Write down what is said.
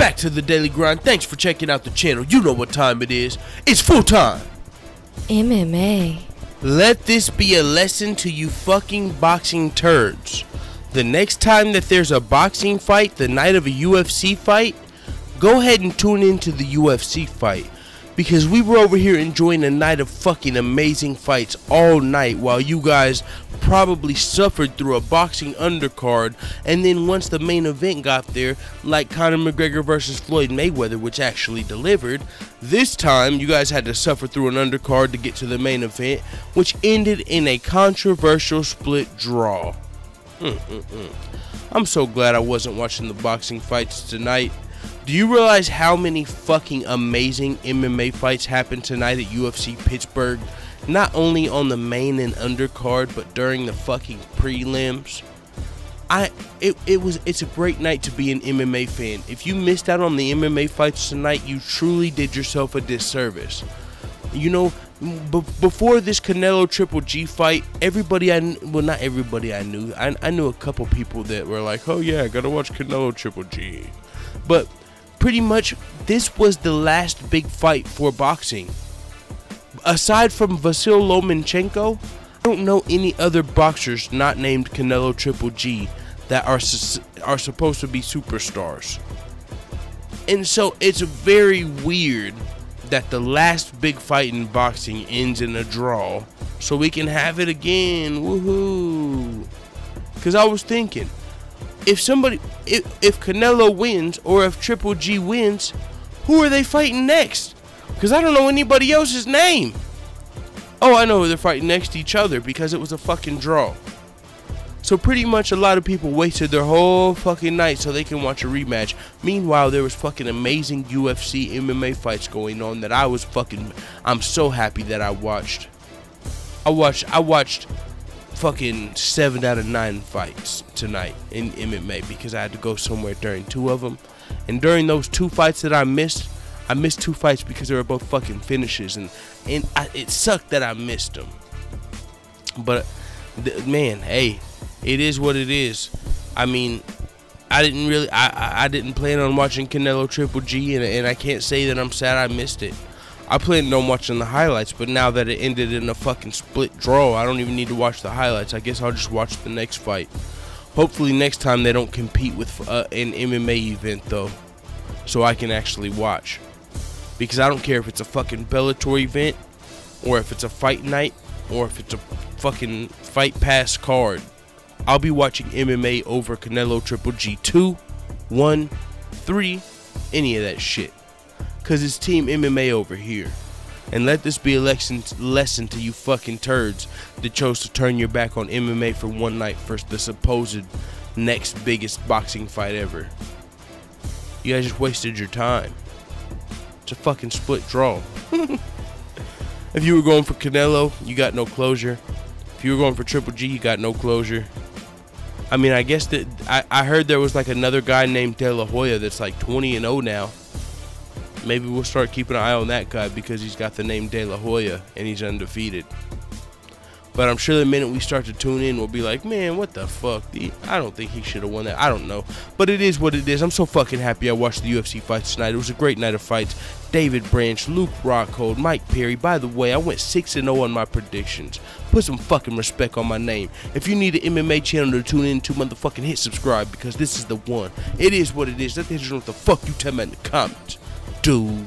back to the daily grind. Thanks for checking out the channel. You know what time it is. It's full time MMA. Let this be a lesson to you fucking boxing turds. The next time that there's a boxing fight, the night of a UFC fight, go ahead and tune into the UFC fight. Because we were over here enjoying a night of fucking amazing fights all night while you guys probably suffered through a boxing undercard, and then once the main event got there, like Conor McGregor versus Floyd Mayweather, which actually delivered, this time you guys had to suffer through an undercard to get to the main event, which ended in a controversial split draw. I'm so glad I wasn't watching the boxing fights tonight. Do you realize how many fucking amazing MMA fights happened tonight at UFC Pittsburgh? Not only on the main and undercard, but during the fucking prelims. It's a great night to be an MMA fan. If you missed out on the MMA fights tonight, you truly did yourself a disservice. You know, before this Canelo Triple G fight, everybody I knew, well, not everybody I knew. I knew a couple people that were like, oh yeah, I gotta watch Canelo Triple G. But pretty much, this was the last big fight for boxing. Aside from Vasyl Lomachenko, I don't know any other boxers not named Canelo Triple G that are supposed to be superstars. And so it's very weird that the last big fight in boxing ends in a draw, so we can have it again. Woohoo! Because I was thinking, if Canelo wins, or if Triple G wins, who are they fighting next? Because I don't know anybody else's name. Oh, I know who they're fighting next to each other, because it was a fucking draw. So pretty much a lot of people wasted their whole fucking night so they can watch a rematch. Meanwhile, there was fucking amazing UFC MMA fights going on that I'm so happy that I watched. I watched fucking 7 out of 9 fights tonight in MMA because I had to go somewhere during 2 of them, and during those 2 fights that I missed 2 fights because they were both fucking finishes, and it sucked that I missed them. But man, hey, it is what it is. I mean, I didn't plan on watching Canelo Triple G, and I can't say that I'm sad I missed it. I planned on watching the highlights, but now that it ended in a fucking split draw, I don't even need to watch the highlights. I guess I'll just watch the next fight. Hopefully next time they don't compete with an MMA event though, so I can actually watch. Because I don't care if it's a fucking Bellator event, or if it's a fight night, or if it's a fucking Fight Pass card. I'll be watching MMA over Canelo Triple G 2, 1, 3, any of that shit. Cause it's Team MMA over here. And let this be a lesson to you fucking turds that chose to turn your back on MMA for one night for the supposed next biggest boxing fight ever. You guys just wasted your time. It's a fucking split draw. If you were going for Canelo, you got no closure. If you were going for Triple G, you got no closure. I mean, I guess that I heard there was like another guy named De La Hoya that's like 20-0 now. Maybe we'll start keeping an eye on that guy because he's got the name De La Hoya and he's undefeated. But I'm sure the minute we start to tune in, we'll be like, man, what the fuck? I don't think he should have won that. I don't know. But it is what it is. I'm so fucking happy I watched the UFC fights tonight. It was a great night of fights. David Branch, Luke Rockhold, Mike Perry. By the way, I went 6-0 on my predictions. Put some fucking respect on my name. If you need an MMA channel to tune into, motherfucking hit subscribe because this is the one. It is what it is. Let me know what the fuck you tell me in the comments, dude.